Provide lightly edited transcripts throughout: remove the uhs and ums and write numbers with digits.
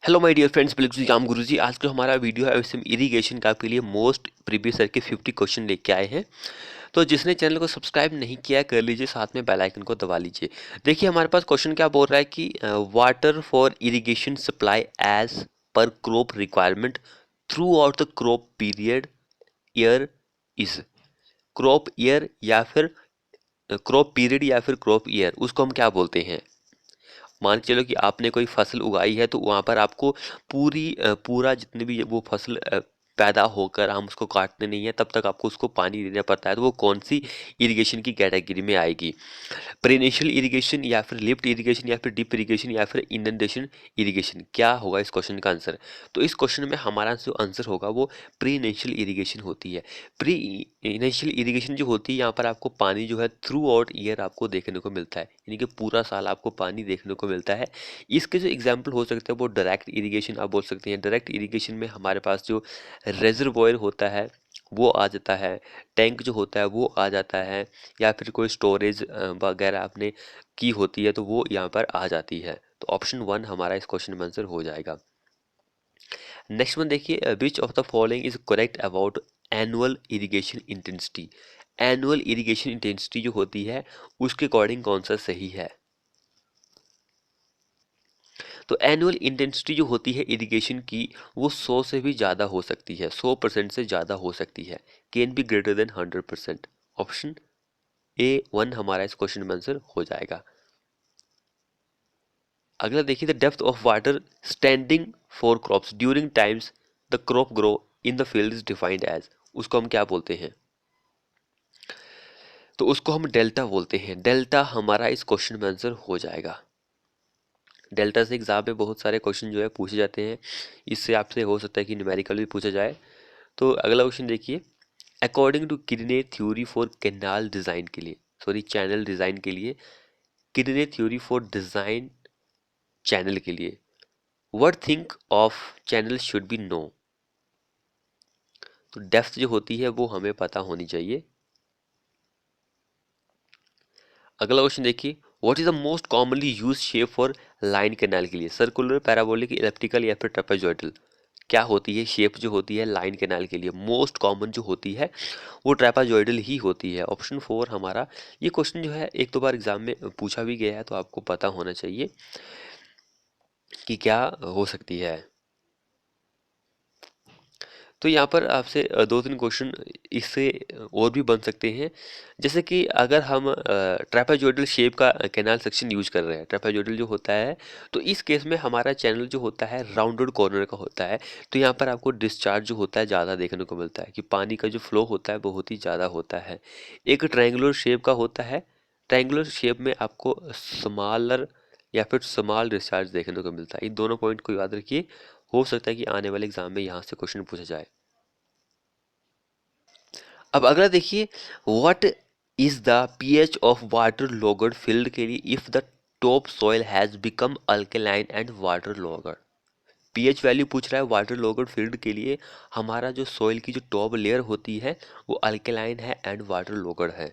Hello my dear friends, बिल्कुल जाम गुरुजी। आज का हमारा वीडियो है एसएम इरिगेशन का, आपके लिए मोस्ट प्रीवियस ईयर के 50 क्वेश्चन लेके आए हैं। तो जिसने चैनल को सब्सक्राइब नहीं किया है कर लीजिए, साथ में बेल आइकन को दबा लीजिए। देखिए हमारे पास क्वेश्चन क्या बोल रहा है कि water for irrigation supply as per crop requirement throughout the crop period year is. Crop year या फिर क्रॉप पीरियड या फिर क्रॉप ईयर, उसको हम क्या बोलते हैं। मान के चलो कि आपने कोई फसल उगाई है, तो वहाँ पर आपको पूरा जितने भी वो फसल पैदा होकर हम उसको काटते नहीं है, तब तक आपको उसको पानी देना पड़ता है। तो वो कौन सी इरिगेशन की कैटेगरी में आएगी? पेरिनिशियल इरिगेशन या फिर लिफ्ट इरिगेशन या फिर डिप इरिगेशन या फिर इंडेंटेशन इरिगेशन, क्या होगा इस क्वेश्चन का आंसर? तो इस क्वेश्चन में हमारा जो आंसर होगा वो प्रीनेशियल इरिगेशन होती है। प्री इनिशियल इरिगेशन जो होती है, यहाँ पर आपको पानी जो है थ्रू आउट ईयर आपको देखने को मिलता है, यानी कि पूरा साल आपको पानी देखने को मिलता है। इसके जो एग्जाम्पल हो सकते हैं वो डायरेक्ट इरिगेशन आप बोल सकते हैं। डायरेक्ट इरिगेशन में हमारे पास जो रेजर्वोयर होता है वो आ जाता है, टैंक जो होता है वो आ जाता है, या फिर कोई स्टोरेज वगैरह आपने की होती है तो वो यहाँ पर आ जाती है। तो ऑप्शन 1 हमारा इस क्वेश्चन में आंसर हो जाएगा। नेक्स्ट वन देखिए, which of the following is correct about annual irrigation intensity. Annual irrigation intensity जो होती है उसके अकॉर्डिंग कौन सा सही है? तो एनुअल इंटेंसिटी जो होती है इरिगेशन की, वो 100 से भी ज़्यादा हो सकती है, 100% से ज़्यादा हो सकती है। Can be greater than 100%। Option A1 हमारा इस क्वेश्चन में आंसर हो जाएगा। अगला देखिए, the depth of water standing for crops during times the crop grow in the field is defined as. उसको हम क्या बोलते हैं? तो उसको हम डेल्टा बोलते हैं। डेल्टा हमारा इस क्वेश्चन में आंसर हो जाएगा। डेल्टा से एग्जाम में बहुत सारे क्वेश्चन जो है पूछे जाते हैं, इससे आपसे हो सकता है कि न्यूमेरिकल भी पूछा जाए। तो अगला क्वेश्चन देखिए, अकॉर्डिंग टू किडने थ्योरी फॉर कैनाल डिज़ाइन के लिए, सॉरी चैनल डिज़ाइन के लिए, किडने थ्योरी फॉर डिज़ाइन चैनल के लिए, what think of channel should be know. तो डेप्थ जो होती है वो हमें पता होनी चाहिए। अगला क्वेश्चन देखिए, what is the most commonly use shape for line canal के लिए, सर्कुलर, पैराबोलिक, इलिप्टिकल या फिर ट्रेपेजॉइडल। क्या होती है शेप जो होती है लाइन कैनाल के लिए? मोस्ट कॉमन जो होती है वो ट्रेपेजॉइडल ही होती है। ऑप्शन 4 हमारा। ये क्वेश्चन जो है एक दो बार एग्जाम में पूछा भी गया है, तो आपको पता होना चाहिए कि क्या हो सकती है। तो यहाँ पर आपसे दो तीन क्वेश्चन इससे और भी बन सकते हैं। जैसे कि अगर हम ट्रेपेजोइडल शेप का कैनाल सेक्शन यूज कर रहे हैं, ट्रेपेजोइडल जो होता है, तो इस केस में हमारा चैनल जो होता है राउंडेड कॉर्नर का होता है। तो यहाँ पर आपको डिस्चार्ज जो होता है ज़्यादा देखने को मिलता है, कि पानी का जो फ्लो होता है बहुत ही ज़्यादा होता है। एक ट्रायंगुलर शेप का होता है, ट्रायंगुलर शेप में आपको स्मॉलर या फिर स्मॉल डिस्चार्ज देखने को मिलता है। इन दोनों पॉइंट को याद रखिए, हो सकता है कि आने वाले एग्जाम में यहाँ से क्वेश्चन पूछा जाए। अब अगला देखिए, what is the pH of water logged field के लिए if the top soil has become alkaline and water logged. PH value पूछ रहा है वाटर लॉगड फील्ड के लिए। हमारा जो सॉइल की जो टॉप लेयर होती है वो अल्केलाइन है एंड वाटर लॉगड है।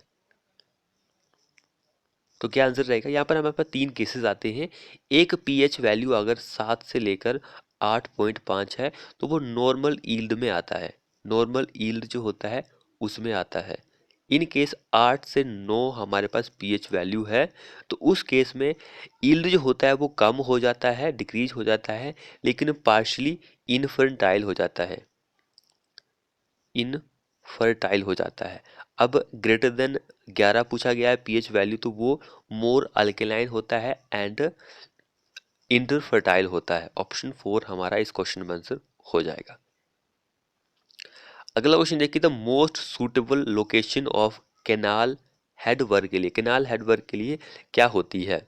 तो क्या आंसर रहेगा? यहाँ पर हमारे पास तीन केसेस आते हैं। एक पीएच वैल्यू अगर 7 से लेकर 8.5 है तो वो नॉर्मल ईल्ड में आता है, नॉर्मल ईल्ड जो होता है उसमें आता है। इन केस 8 से 9 हमारे पास पीएच वैल्यू है, तो उस केस में ईल्ड जो होता है वो कम हो जाता है, डिक्रीज हो जाता है, लेकिन पार्शली इनफर्टाइल हो जाता है, इनफर्टाइल हो जाता है। अब ग्रेटर देन 11 पूछा गया है पीएच वैल्यू, तो वो मोर अल्केलाइन होता है एंड इंटरफर्टाइल होता है। ऑप्शन 4 हमारा इस क्वेश्चन में आंसर हो जाएगा। अगला क्वेश्चन देखिए, the most suitable location of canal headwork के लिए, कैनाल हेडवर्क के लिए क्या होती है?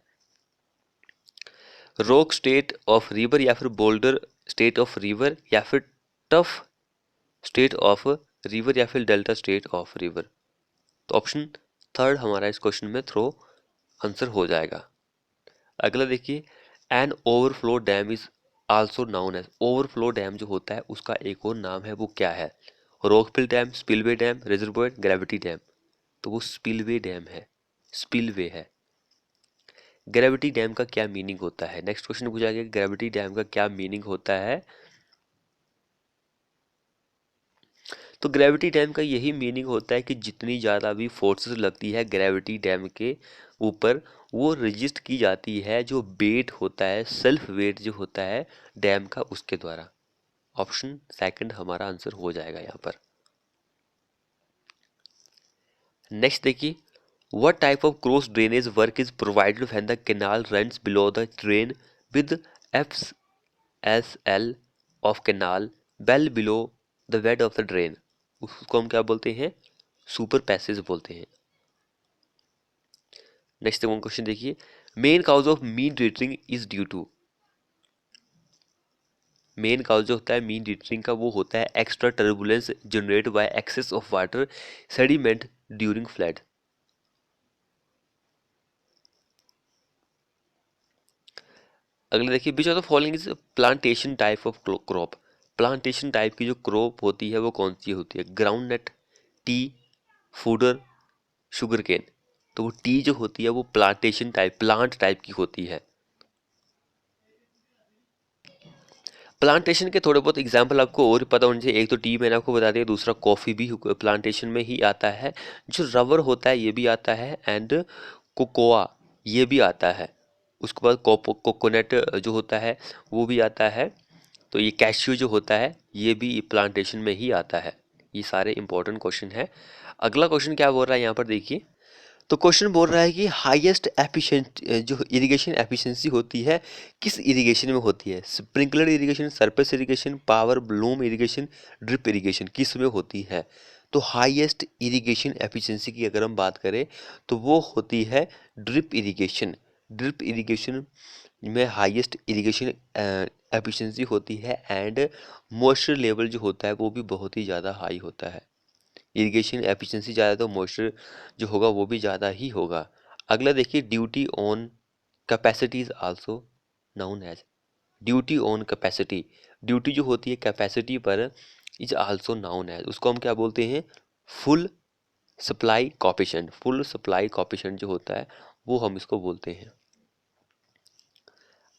रॉक स्टेट ऑफ रिवर या फिर बोल्डर स्टेट ऑफ रिवर या फिर टफ स्टेट ऑफ रिवर या फिर डेल्टा स्टेट ऑफ रिवर। तो ऑप्शन 3 हमारा इस क्वेश्चन में थ्रो आंसर हो जाएगा। अगला देखिए, an overflow dam is also known as. Overflow dam जो होता है उसका एक और नाम है, वो क्या है? Rockfill dam, spillway dam, reservoir, gravity dam. तो वो स्पिलवे डैम है, स्पिलवे है। ग्रेविटी डैम का क्या मीनिंग होता है? नेक्स्ट क्वेश्चन पूछा गया ग्रेविटी डैम का क्या मीनिंग होता है? तो ग्रेविटी डैम का यही मीनिंग होता है कि जितनी ज़्यादा भी फोर्सेस लगती है ग्रेविटी डैम के ऊपर, वो रजिस्ट की जाती है जो वेट होता है, सेल्फ वेट जो होता है डैम का, उसके द्वारा। ऑप्शन सेकंड हमारा आंसर हो जाएगा यहाँ पर। नेक्स्ट देखिए, what type of cross drainage work is provided when the canal runs below the drain with FSL of canal well below the bed of the drain? उसको हम क्या बोलते हैं? सुपर पैसेज बोलते हैं। नेक्स्ट वन क्वेश्चन देखिए, main cause of meandering is due to. Main cause जो होता है मीन रीटरिंग का, वो होता है extra turbulence generate by excess of water sediment during flood. अगले देखिए, which of the following is plantation type of crop? Plantation type की जो क्रॉप होती है वो कौन सी होती है? Groundnut, tea, fodder, sugarcane. तो वो टी जो होती है वो प्लांटेशन टाइप, प्लांट टाइप की होती है। प्लांटेशन के थोड़े बहुत एग्जाम्पल आपको और पता होने चाहिए। एक तो टी मैंने आपको बता दिया, दूसरा कॉफ़ी भी प्लांटेशन में ही आता है। जो रबर होता है ये भी आता है, एंड कोकोआ ये भी आता है। उसके बाद कोकोनट जो होता है वो भी आता है। तो ये कैश्यू जो होता है ये भी प्लांटेशन में ही आता है। ये सारे इंपॉर्टेंट क्वेश्चन है। अगला क्वेश्चन क्या बोल रहा है यहाँ पर देखिए, तो क्वेश्चन बोल रहा है कि हाईएस्ट एफिशिएंट जो इरिगेशन एफिशिएंसी होती है किस इरिगेशन में होती है? Sprinkler irrigation, surface irrigation, power Bloom irrigation, drip irrigation, किस में होती है? तो हाईएस्ट इरिगेशन एफिशिएंसी की अगर हम बात करें तो वो होती है ड्रिप इरिगेशन। ड्रिप इरिगेशन में हाईएस्ट इरिगेशन एफिशिएंसी होती है, एंड मॉइस्चर लेवल जो होता है वो भी बहुत ही ज़्यादा हाई होता है। इरिगेशन एफिशिएंसी ज़्यादा तो मॉइस्चर जो होगा वो भी ज़्यादा ही होगा। अगला देखिए, duty on capacity is also known as. Duty on capacity, duty जो होती है कैपेसिटी पर, इज आल्सो नाउन एज, उसको हम क्या बोलते हैं? Full supply coefficient. Full supply coefficient जो होता है वो हम इसको बोलते हैं।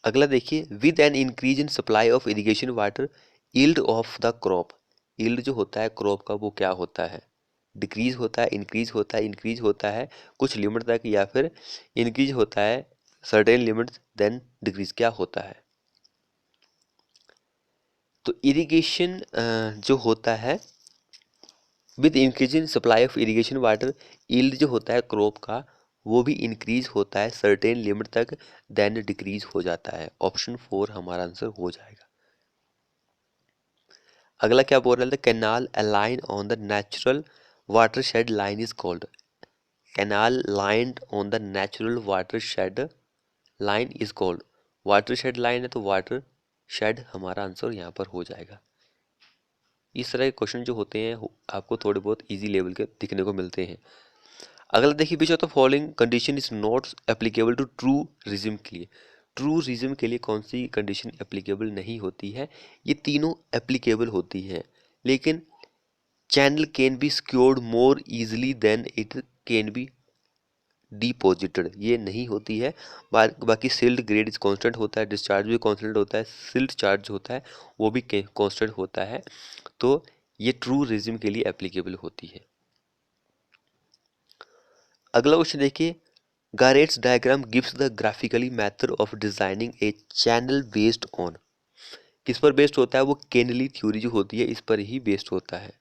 अगला देखिए, with an increase in supply of irrigation water yield of the crop. Yield जो होता है क्रॉप का वो क्या होता है? डिक्रीज होता है, इंक्रीज होता है, इंक्रीज होता है कुछ लिमिट तक, या फिर इंक्रीज होता है सर्टेन लिमिट देन डिक्रीज, क्या होता है? तो इरिगेशन जो होता है with increase in supply of irrigation water, yield जो होता है क्रॉप का वो भी इंक्रीज होता है सर्टेन लिमिट तक, देन डिक्रीज हो जाता है। ऑप्शन 4 हमारा आंसर हो जाएगा। अगला क्या बोल रहा है? Canal align on the natural water shed line is called. Canal lined on the natural water shed line is called. Water shed line है तो वाटर शेड हमारा आंसर यहाँ पर हो जाएगा। इस तरह के क्वेश्चन जो होते हैं आपको थोड़े बहुत इजी लेवल के दिखने को मिलते हैं। अगला देखिए, which of the following condition is not applicable to true regime के लिए? ट्रू रिज्म के लिए कौन सी कंडीशन एप्लीकेबल नहीं होती है? ये तीनों एप्लीकेबल होती हैं, लेकिन channel can be secured more easily than it can be deposited, ये नहीं होती है। बाकी सिल्ट ग्रेड इज कांस्टेंट होता है, डिस्चार्ज भी कांस्टेंट होता है, सिल्ट चार्ज होता है वो भी कांस्टेंट होता है। तो ये ट्रू रिज्म के लिए एप्लीकेबल होती है। अगला क्वेश्चन देखिए, Garrett's diagram gives the graphically method of designing a channel based on. किस पर बेस्ड होता है? वो केनली थ्योरी जो होती है इस पर ही बेस्ड होता है।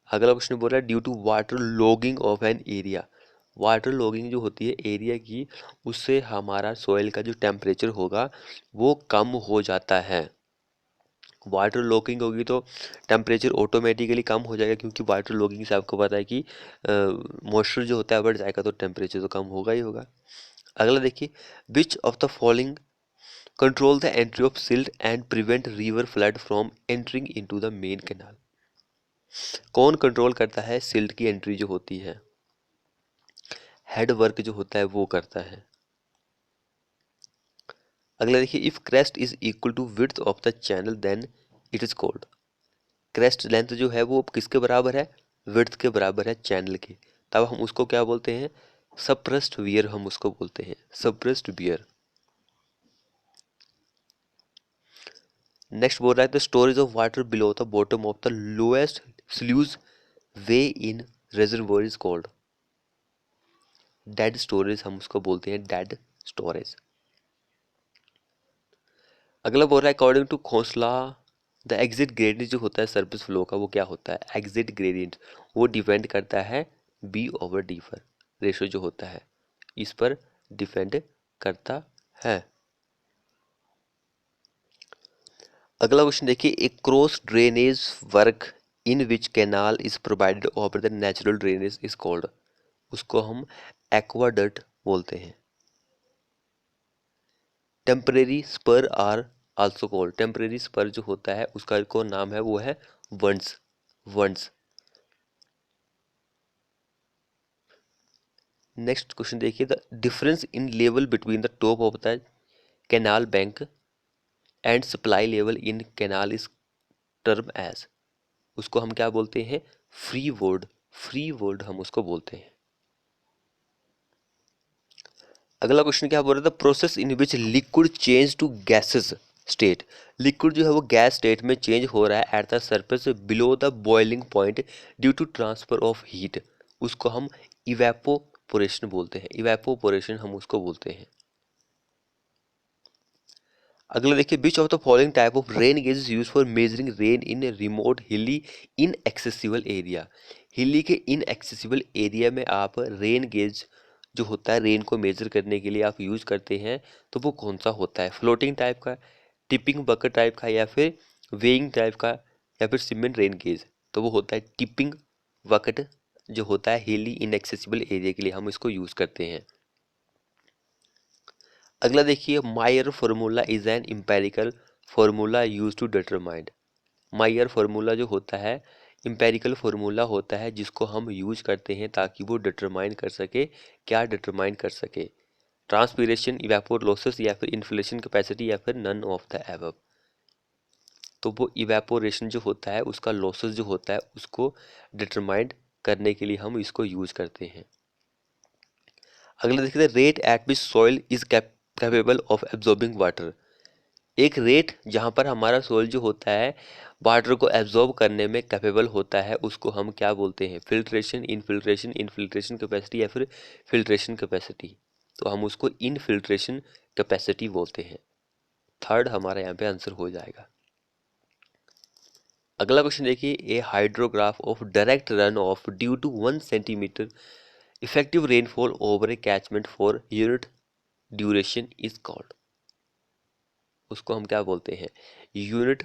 अगला क्वेश्चन बोल रहा है, due to waterlogging of an area. Waterlogging जो होती है एरिया की, उससे हमारा सॉइल का जो टेम्परेचर होगा वो कम हो जाता है। वाटर लॉगिंग होगी तो टेम्परेचर ऑटोमेटिकली कम हो जाएगा, क्योंकि वाटर लॉगिंग से आपको पता है कि मॉइस्चर जो होता है बढ़ जाएगा तो टेम्परेचर तो कम होगा ही होगा। अगला देखिए, which of the following control the entry of silt and prevent river flood from entering into the main canal? कौन कंट्रोल करता है सिल्ट की एंट्री जो होती है? हेड वर्क जो होता है वो करता है। अगला देखिए, if crest is equal to width of the channel then it is called. Crest length जो है वो किसके बराबर है? विड्थ के बराबर है चैनल के, तब हम उसको क्या बोलते हैं? सप्रेस्ड वियर हम उसको बोलते हैं, सप्रेस्ड वियर। नेक्स्ट बोल रहा है the storage of water below the bottom of the lowest स्लूज way in reservoir is called. Dead storage हम उसको बोलते हैं, डेड स्टोरेज। अगला बोल रहा है according to Khosla the exit gradient जो होता है सरफेस फ्लो का वो क्या होता है, एग्जिट ग्रेडियंट वो डिपेंड करता है बी ओवर डी पर, रेशो जो होता है इस पर डिपेंड करता है। अगला क्वेश्चन देखिए, a cross drainage work in which canal is provided over the natural drainage is called. उसको हम एक्वाडक्ट बोलते हैं। Temporary spur are also called, temporary spur जो होता है उसका को नाम है वो है वंड्स, वंड्स। नेक्स्ट क्वेश्चन देखिए, the difference in level between the top of the canal bank and supply level in canal is term as. उसको हम क्या बोलते हैं, फ्री वर्ड, फ्री वर्ड हम उसको बोलते हैं। अगला क्वेश्चन क्या बोल रहा था, process in which liquid change to gases state. Liquid जो है वो गैस स्टेट में चेंज हो रहा है at the surface below the boiling point due to transfer of heat. उसको हम इवेपोरेशन बोलते हैं, इवेपोरेशन हम उसको बोलते हैं। अगला देखिए, which of the following type of rain gauge is use for measuring rain in remote hilly in accessible area. हिली के इन एक्सेसिबल एरिया में आप रेन गेज जो होता है रेन को मेजर करने के लिए आप यूज करते हैं, तो वो कौन सा होता है, फ्लोटिंग टाइप का, टिपिंग बकेट टाइप का, या फिर वेइंग टाइप का, या फिर सीमेंट रेन गेज। तो वो होता है टिपिंग बकेट जो होता है हिली इन एक्सेसिबल एरिया के लिए हम इसको यूज करते हैं। अगला देखिए, Meyer formula is an empirical formula use to determine. Meyer formula जो होता है एम्पेरिकल फार्मूला होता है जिसको हम यूज करते हैं ताकि वो डिटरमाइन कर सके, क्या डिटरमाइन कर सके, ट्रांसपीरेशन, इवेपोर लॉसेस, या फिर इन्फ्लेशन कैपेसिटी, या फिर नन ऑफ द एबव। तो वो इवेपोरेशन जो होता है उसका लॉसेस जो होता है उसको डिटरमाइन करने के लिए हम इसको यूज करते हैं। अगला देखते हैं, rate at which soil is capable of absorbing water. एक रेट जहाँ पर हमारा सोल जो होता है वाटर को एब्जॉर्ब करने में कैपेबल होता है उसको हम क्या बोलते हैं, फिल्ट्रेशन, इनफिल्ट्रेशन, इनफिल्ट्रेशन कैपेसिटी, या फिर फिल्ट्रेशन कैपेसिटी। तो हम उसको इनफिल्ट्रेशन कैपेसिटी बोलते हैं। थर्ड हमारा यहाँ पे आंसर हो जाएगा। अगला क्वेश्चन देखिए, a hydrograph of direct runoff due to 1 centimetre effective rainfall over a catchment for unit duration is called. उसको हम क्या बोलते हैं, यूनिट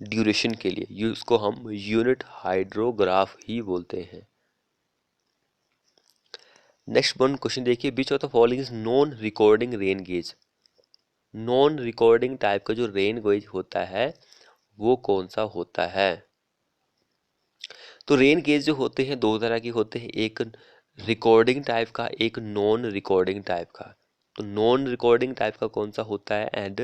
ड्यूरेशन के लिए उसको हम यूनिट हाइड्रोग्राफ ही बोलते हैं। नेक्स्ट वन क्वेश्चन देखिए, which of the following is non recording rain gauge. Non recording type का जो रेन गेज होता है वो कौन सा होता है। तो रेन गेज जो होते हैं दो तरह के होते हैं, एक रिकॉर्डिंग टाइप का, एक नॉन रिकॉर्डिंग टाइप का। तो नॉन रिकॉर्डिंग टाइप का कौन सा होता है एंड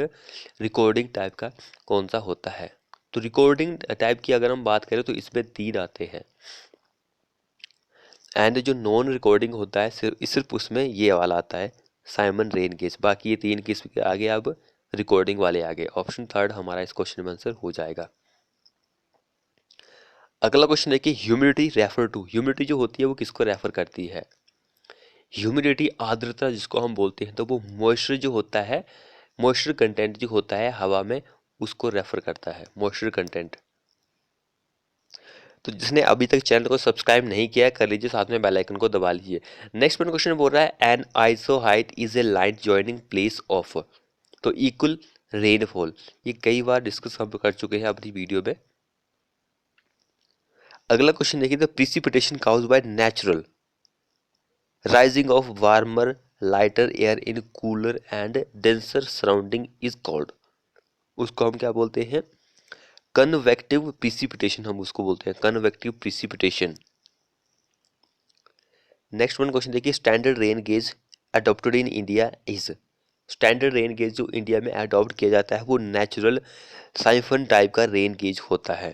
रिकॉर्डिंग टाइप का कौन सा होता है। तो रिकॉर्डिंग टाइप की अगर हम बात करें तो इसमें 3 आते हैं, एंड जो नॉन रिकॉर्डिंग होता है सिर्फ उसमें ये वाला आता है, साइमन रेन गेज। बाकी ये 3 किस्म के आगे अब रिकॉर्डिंग वाले आगे। ऑप्शन थर्ड हमारा इस क्वेश्चन में आंसर हो जाएगा। अगला क्वेश्चन देखिए, ह्यूमिडिटी रेफर टू। ह्यूमिडिटी जो होती है वो किसको रेफर करती है, ह्यूमिडिटी आर्द्रता जिसको हम बोलते हैं, तो वो मॉइस्चर जो होता है, मॉइस्चर कंटेंट जो होता है हवा में उसको रेफर करता है, मॉइस्चर कंटेंट। तो जिसने अभी तक चैनल को सब्सक्राइब नहीं किया है कर लीजिए, साथ में बेल आइकन को दबा लीजिए। नेक्स्ट क्वेश्चन बोल रहा है, an isohyet is a line joining place of. तो इक्वल रेनफॉल, ये कई बार डिस्कस हम कर चुके हैं अपनी वीडियो में। अगला क्वेश्चन देखिए, the precipitation caused by natural rising of warmer lighter air in cooler and denser surrounding is called. उसको हम क्या बोलते हैं, कन्वेक्टिव प्रिसिपिटेशन हम उसको बोलते हैं, convective precipitation. Next one question देखिए, standard rain gauge adopted in India is. Standard rain gauge जो इंडिया में अडॉप्ट किया जाता है वो नेचुरल साइफन टाइप का रेन गेज होता है।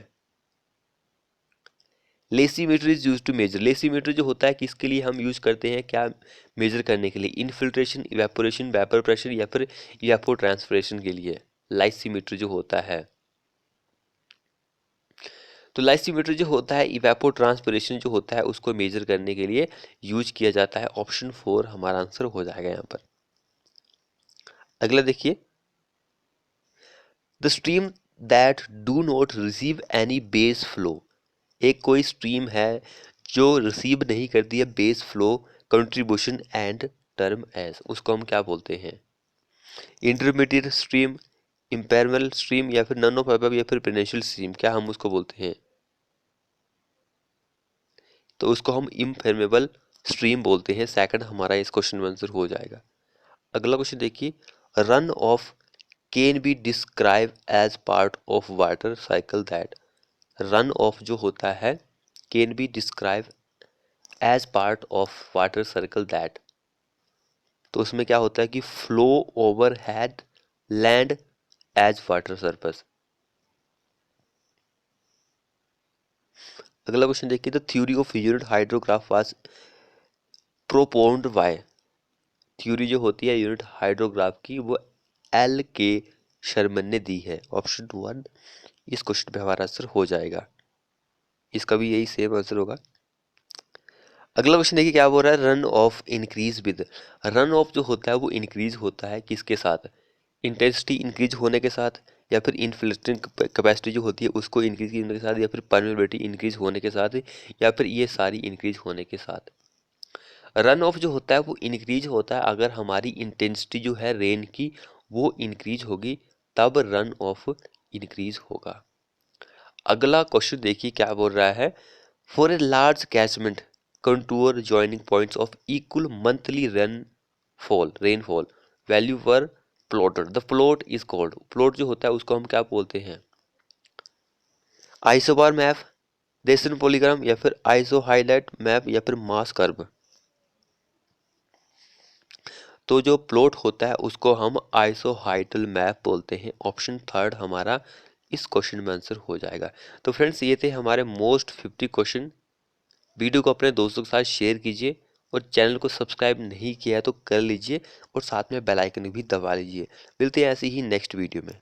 Lysimeter is use to measure, lysimeter जो होता है किसके लिए हम यूज करते हैं, क्या मेजर करने के लिए, इनफिल्ट्रेशन, इवेपोरेशन, वेपर प्रेशर या फिर इवेपो ट्रांसपिरेशन के लिए लाइसीमीटर जो होता है। तो लाइसीमीटर जो होता है इवेपो ट्रांसपिरेशन जो होता है उसको मेजर करने के लिए यूज किया जाता है। ऑप्शन 4 हमारा आंसर हो जाएगा यहाँ पर। अगला देखिए, the stream that do not receive any base flow, एक कोई स्ट्रीम है जो रिसीव नहीं करती है base flow contribution and term as, उसको हम क्या बोलते हैं, इंटरमीडिएट स्ट्रीम, इम्पेरबल स्ट्रीम या फिर नन ऑफ अबव या फिर पेनिनसुलर स्ट्रीम, क्या हम उसको बोलते हैं, तो उसको हम इम्पेरमेबल स्ट्रीम बोलते हैं। सेकंड हमारा इस क्वेश्चन में आंसर हो जाएगा। अगला क्वेश्चन देखिए, runoff can be describe as part of water cycle that, runoff जो होता है can be describe as part of water circle that, तो उसमें क्या होता है कि flow over head land as water surface. अगला क्वेश्चन देखिए, the theory of unit hydrograph was propounded by, theory जो होती है यूनिट हाइड्रोग्राफ की वो एल के शर्मन ने दी है। ऑप्शन 1 इस क्वेश्चन पे हमारा आंसर हो जाएगा, इसका भी यही सेम आंसर होगा। अगला क्वेश्चन देखिए क्या बोल रहा है, run of increase with, run of जो होता है वो इंक्रीज होता है किसके साथ, इंटेंसिटी इंक्रीज होने के साथ या फिर इनफिल्ट्रेटिंग कैपेसिटी जो होती है उसको इंक्रीज करने के साथ या फिर परमेबिलिटी इंक्रीज होने के साथ या फिर ये सारी इंक्रीज होने के साथ। रन ऑफ जो होता है वो इंक्रीज होता है अगर हमारी इंटेंसिटी जो है रेन की वो इंक्रीज होगी तब रन ऑफ इंक्रीज होगा। अगला क्वेश्चन देखिए क्या बोल रहा है, for a large catchment contour joining points of equal monthly rainfall value were plotted, the plot is called, plot जो होता है उसको हम क्या बोलते हैं, आइसोबार मैप, डेसिमल पॉलीग्राम या फिर आइसो हाईलाइट मैप या फिर मास कर्व। तो जो प्लॉट होता है उसको हम आइसोहाइडल मैप बोलते हैं। ऑप्शन 3 हमारा इस क्वेश्चन में आंसर हो जाएगा। तो फ्रेंड्स ये थे हमारे मोस्ट 50 क्वेश्चन। वीडियो को अपने दोस्तों के साथ शेयर कीजिए और चैनल को सब्सक्राइब नहीं किया है तो कर लीजिए और साथ में बेल आइकन भी दबा लीजिए। मिलते हैं ऐसे ही नेक्स्ट वीडियो में।